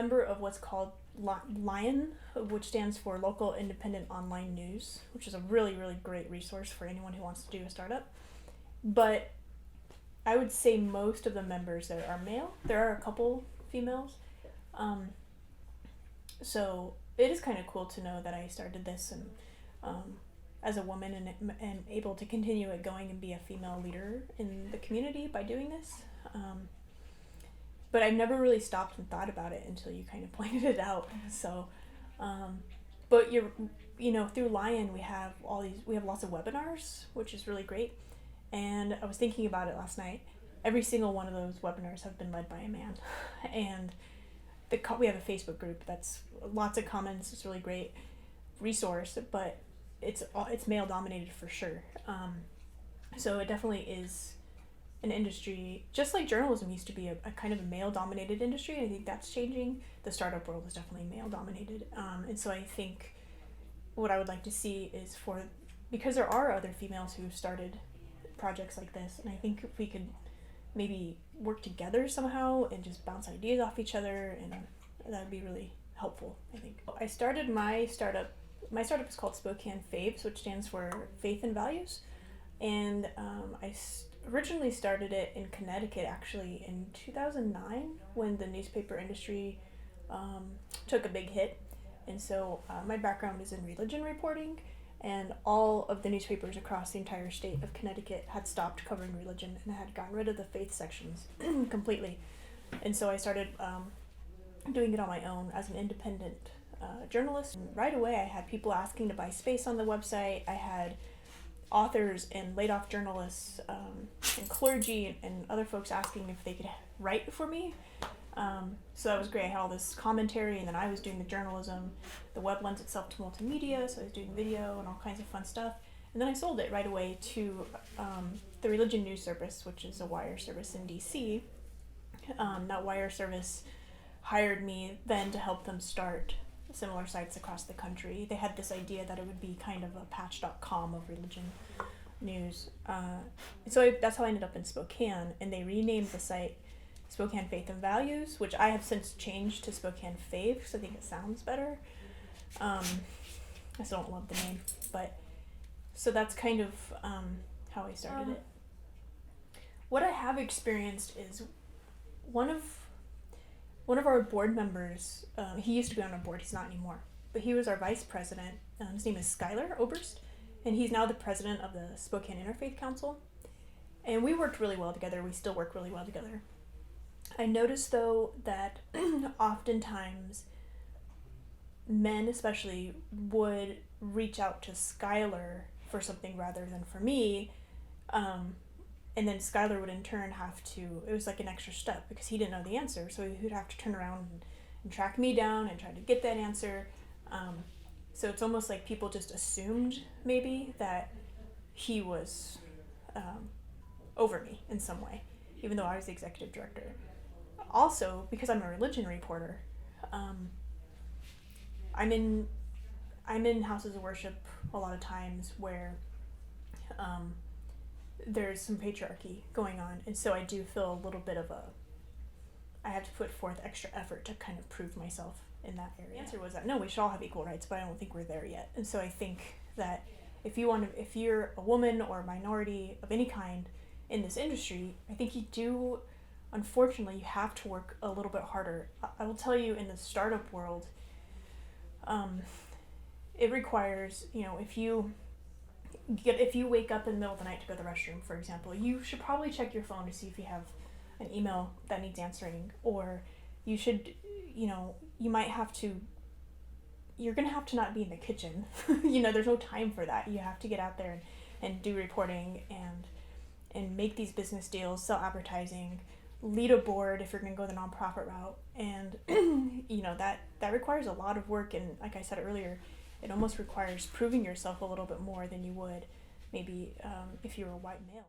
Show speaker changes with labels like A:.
A: member of what's called LION, which stands for Local Independent Online News, which is a really, really great resource for anyone who wants to do a startup. But I would say most of the members there are male. There are a couple females. So it is kind of cool to know that I started this and as a woman and able to continue it going and be a female leader in the community by doing this. But I never really stopped and thought about it until you kind of pointed it out. So, but through LION we have lots of webinars, which is really great. And I was thinking about it last night. Every single one of those webinars have been led by a man, and we have a Facebook group that's lots of comments. It's a really great resource, but it's male dominated for sure. So it definitely is an industry, just like journalism used to be a kind of a male dominated industry. I think that's changing. The startup world is definitely male dominated. And so I think what I would like to see is because there are other females who started projects like this, and I think if we could maybe work together somehow and just bounce ideas off each other, and that would be really helpful, I think. I started my startup is called Spokane Faves, which stands for Faith and Values, and I originally started it in Connecticut, actually, in 2009 when the newspaper industry took a big hit. And so my background is in religion reporting, and all of the newspapers across the entire state of Connecticut had stopped covering religion and had gotten rid of the faith sections completely. And so I started doing it on my own as an independent journalist. And right away I had people asking to buy space on the website. I had authors and laid off journalists and clergy and other folks asking if they could write for me. So that was great. I had all this commentary, and then I was doing the journalism. The web lends itself to multimedia, so I was doing video and all kinds of fun stuff. And then I sold it right away to the Religion News Service, which is a wire service in DC. That wire service hired me then to help them start similar sites across the country. They had this idea that it would be kind of a patch.com of religion news. That's how I ended up in Spokane, and they renamed the site Spokane Faith and Values, which I have since changed to Spokane Fave because I think it sounds better. I still don't love the name, but so that's kind of how I started it. What I have experienced is one of our board members, he used to be on our board, he's not anymore, but he was our vice president. His name is Skylar Oberst, and he's now the president of the Spokane Interfaith Council. And we worked really well together. We still work really well together. I noticed, though, that oftentimes men especially would reach out to Skylar for something rather than for me, and then Skylar would in turn it was like an extra step because he didn't know the answer, so he would have to turn around and track me down and try to get that answer. So it's almost like people just assumed maybe that he was over me in some way, even though I was the executive director. Also, because I'm a religion reporter, I'm in houses of worship a lot of times where there's some patriarchy going on, and so I do feel a little bit of I have to put forth extra effort to kind of prove myself in that area. The answer was that no, we should all have equal rights, but I don't think we're there yet. And so I think that if you're a woman or a minority of any kind in this industry, I think unfortunately, you have to work a little bit harder. I will tell you, in the startup world, it requires, if you wake up in the middle of the night to go to the restroom, for example, you should probably check your phone to see if you have an email that needs answering, or you should, you're going to have to not be in the kitchen. There's no time for that. You have to get out there and do reporting and make these business deals, sell advertising, lead a board if you're going to go the nonprofit route. And, that requires a lot of work. And like I said earlier, it almost requires proving yourself a little bit more than you would maybe if you were a white male.